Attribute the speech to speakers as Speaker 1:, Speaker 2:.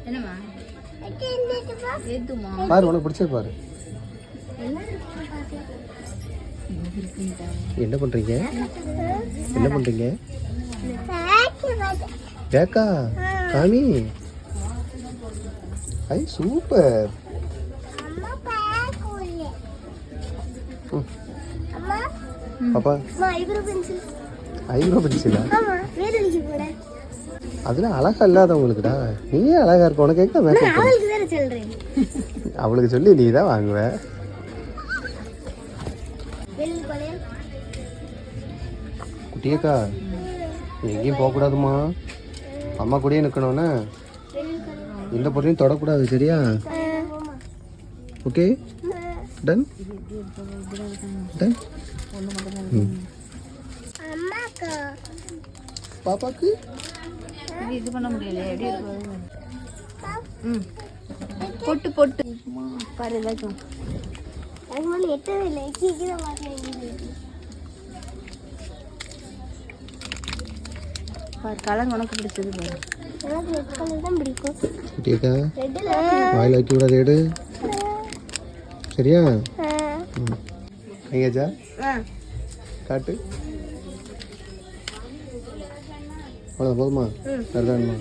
Speaker 1: என்னம்மா எதுமா
Speaker 2: பாரு உனக்கு பிடிச்சது பாரு. என்ன பண்றீங்க? என்ன பண்றீங்க? பேக்கா காமி. ஐ சூப்பர். பாப்பா ஐப்ரோ பென்சிலா? அதெல்லாம் அழகா இல்லாதவங்களுக்குடா. நீயே அழகா இருக்க. உனக்கு எங்க மேக்கப்? அவளுக்கு சொல்லி நீ தான் வாங்குவ. குட்டியக்கா எங்கேயும் போகக்கூடாதுமா. அம்மா கூடயே நிற்கணும்னா எந்த பொருளையும் தொடக்கூடாது. சரியா? Okay done done. பாப்பாக்கு
Speaker 1: இது பண்ண முடியல. எப்படி பொட்டு பொட்டு பாரு. ஏதாச்சும் கலர் உனக்கு பிடிச்சது பாரு.
Speaker 2: குட்டியக்கா வாயில் வைக்க கூடாது. எடு. சரியா? எங்கேச்சா காட்டு. அவ்வளோ போதுமா? வேறு வேணுமா?